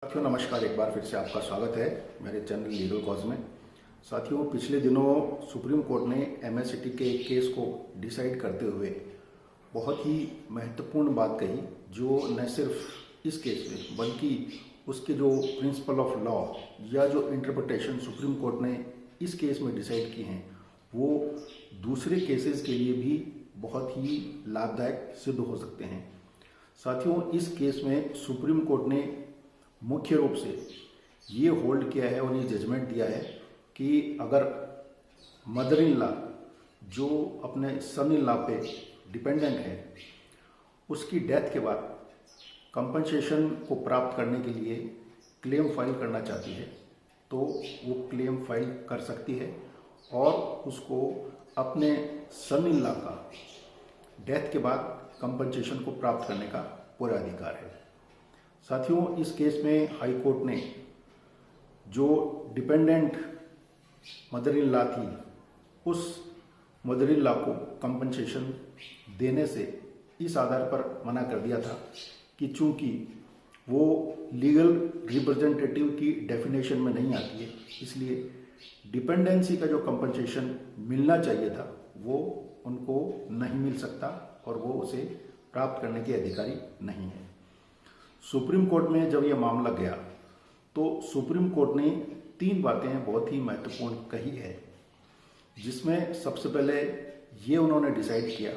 साथियों नमस्कार, एक बार फिर से आपका स्वागत है मेरे चैनल लीगल कॉज में। साथियों, पिछले दिनों सुप्रीम कोर्ट ने एमएससीटी के एक केस को डिसाइड करते हुए बहुत ही महत्वपूर्ण बात कही, जो न सिर्फ इस केस में बल्कि उसके जो प्रिंसिपल ऑफ लॉ या जो इंटरप्रिटेशन सुप्रीम कोर्ट ने इस केस में डिसाइड की हैं वो दूसरे केसेस के लिए भी बहुत ही लाभदायक सिद्ध हो सकते हैं। साथियों, इस केस में सुप्रीम कोर्ट ने मुख्य रूप से ये होल्ड किया है और ये जजमेंट दिया है कि अगर मदर इन लॉ जो अपने सन इन लॉ पे डिपेंडेंट है, उसकी डेथ के बाद कंपनसेशन को प्राप्त करने के लिए क्लेम फाइल करना चाहती है तो वो क्लेम फाइल कर सकती है और उसको अपने सन इन लॉ का डेथ के बाद कंपनसेशन को प्राप्त करने का पूरा अधिकार है। साथियों, इस केस में हाई कोर्ट ने जो डिपेंडेंट मदर इन लॉ थी उस मदर इन लॉ को कंपनसेशन देने से इस आधार पर मना कर दिया था कि चूंकि वो लीगल रिप्रेजेंटेटिव की डेफिनेशन में नहीं आती है, इसलिए डिपेंडेंसी का जो कंपनसेशन मिलना चाहिए था वो उनको नहीं मिल सकता और वो उसे प्राप्त करने के अधिकारी नहीं है। सुप्रीम कोर्ट में जब यह मामला गया तो सुप्रीम कोर्ट ने 3 बातें बहुत ही महत्वपूर्ण कही है, जिसमें सबसे पहले ये उन्होंने डिसाइड किया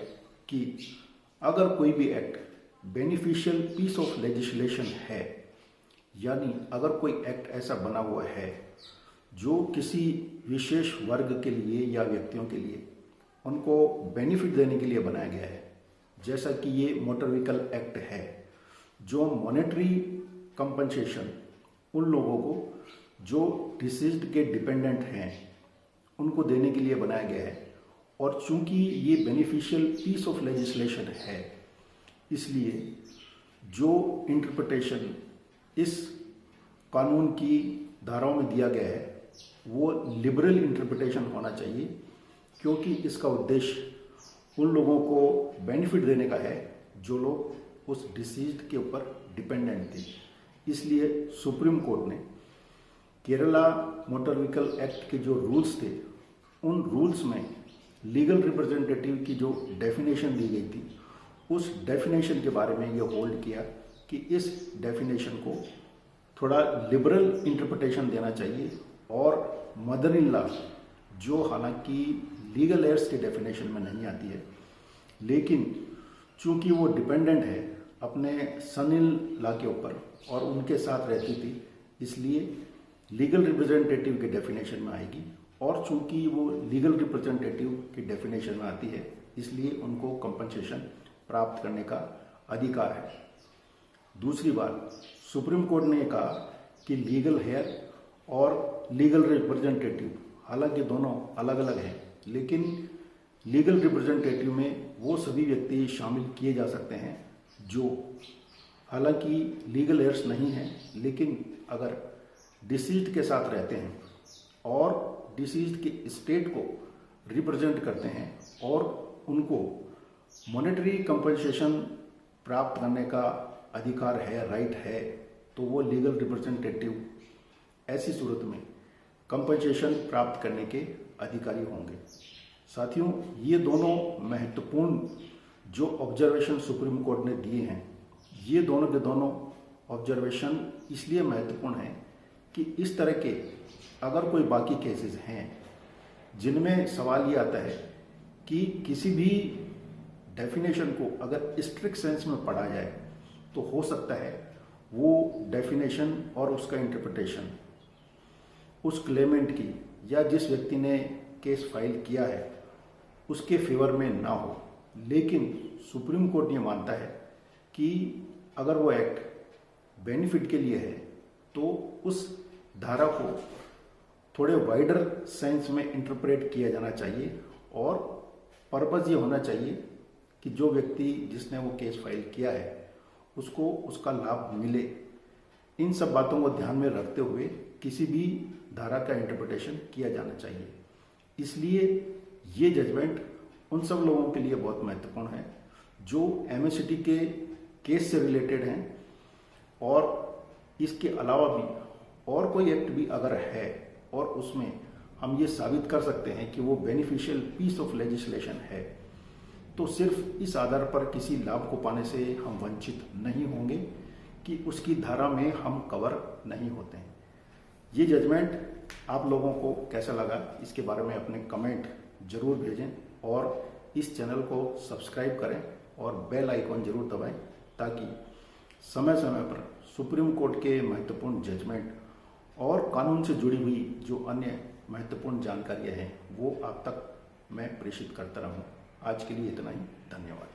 कि अगर कोई भी act beneficial piece of legislation है, यानी अगर कोई एक्ट ऐसा बना हुआ है जो किसी विशेष वर्ग के लिए या व्यक्तियों के लिए उनको बेनिफिट देने के लिए बनाया गया है, जैसा कि ये मोटर व्हीकल एक्ट है जो मॉनेटरी कंपनसेशन उन लोगों को जो डिसीज्ड के डिपेंडेंट हैं उनको देने के लिए बनाया गया है। और चूंकि ये बेनिफिशियल पीस ऑफ लेजिस्लेशन है, इसलिए जो इंटरप्रिटेशन इस कानून की धाराओं में दिया गया है वो लिबरल इंटरप्रिटेशन होना चाहिए, क्योंकि इसका उद्देश्य उन लोगों को बेनिफिट देने का है जो लोग उस डिसीज्ड के ऊपर डिपेंडेंट थे। इसलिए सुप्रीम कोर्ट ने केरला मोटर व्हीकल एक्ट के जो रूल्स थे उन रूल्स में लीगल रिप्रेजेंटेटिव की जो डेफिनेशन दी गई थी उस डेफिनेशन के बारे में ये होल्ड किया कि इस डेफिनेशन को थोड़ा लिबरल इंटरप्रिटेशन देना चाहिए और मदर इन लॉ जो हालांकि लीगल एयर्स के डेफिनेशन में नहीं आती है, लेकिन चूंकि वो डिपेंडेंट है अपने सन इन लॉ के ऊपर और उनके साथ रहती थी, इसलिए लीगल रिप्रेजेंटेटिव के डेफिनेशन में आएगी। और चूंकि वो लीगल रिप्रेजेंटेटिव की डेफिनेशन में आती है, इसलिए उनको कंपनसेशन प्राप्त करने का अधिकार है। दूसरी बात, सुप्रीम कोर्ट ने कहा कि लीगल हेयर और लीगल रिप्रेजेंटेटिव हालांकि दोनों अलग अलग हैं, लेकिन लीगल रिप्रेजेंटेटिव में वो सभी व्यक्ति शामिल किए जा सकते हैं जो हालांकि लीगल एयर्स नहीं हैं, लेकिन अगर डिसीज्ड के साथ रहते हैं और डिसीज्ड के स्टेट को रिप्रेजेंट करते हैं और उनको मॉनेटरी कंपनसेशन प्राप्त करने का अधिकार है, राइट है, तो वो लीगल रिप्रेजेंटेटिव ऐसी सूरत में कंपनसेशन प्राप्त करने के अधिकारी होंगे। साथियों, ये दोनों महत्वपूर्ण जो ऑब्जर्वेशन सुप्रीम कोर्ट ने दिए हैं, ये दोनों के दोनों ऑब्जर्वेशन इसलिए महत्वपूर्ण हैं कि इस तरह के अगर कोई बाकी केसेस हैं जिनमें सवाल ये आता है कि किसी भी डेफिनेशन को अगर स्ट्रिक्ट सेंस में पढ़ा जाए तो हो सकता है वो डेफिनेशन और उसका इंटरप्रिटेशन उस क्लेमेंट की या जिस व्यक्ति ने केस फाइल किया है उसके फेवर में ना हो। लेकिन सुप्रीम कोर्ट ये मानता है कि अगर वो एक्ट बेनिफिट के लिए है तो उस धारा को थोड़े वाइडर सेंस में इंटरप्रेट किया जाना चाहिए और पर्पस ये होना चाहिए कि जो व्यक्ति जिसने वो केस फाइल किया है उसको उसका लाभ मिले। इन सब बातों को ध्यान में रखते हुए किसी भी धारा का इंटरप्रिटेशन किया जाना चाहिए। इसलिए ये जजमेंट उन सब लोगों के लिए बहुत महत्वपूर्ण है जो एमएससीटी के केस से रिलेटेड हैं और इसके अलावा भी और कोई एक्ट भी अगर है और उसमें हम ये साबित कर सकते हैं कि वो बेनिफिशियल पीस ऑफ लेजिस्लेशन है, तो सिर्फ इस आधार पर किसी लाभ को पाने से हम वंचित नहीं होंगे कि उसकी धारा में हम कवर नहीं होते हैं। ये जजमेंट आप लोगों को कैसा लगा, इसके बारे में अपने कमेंट जरूर भेजें और इस चैनल को सब्सक्राइब करें और बेल आइकॉन जरूर दबाएं, ताकि समय समय पर सुप्रीम कोर्ट के महत्वपूर्ण जजमेंट और कानून से जुड़ी हुई जो अन्य महत्वपूर्ण जानकारियां हैं वो आप तक मैं प्रेषित करता रहूं। आज के लिए इतना ही, धन्यवाद।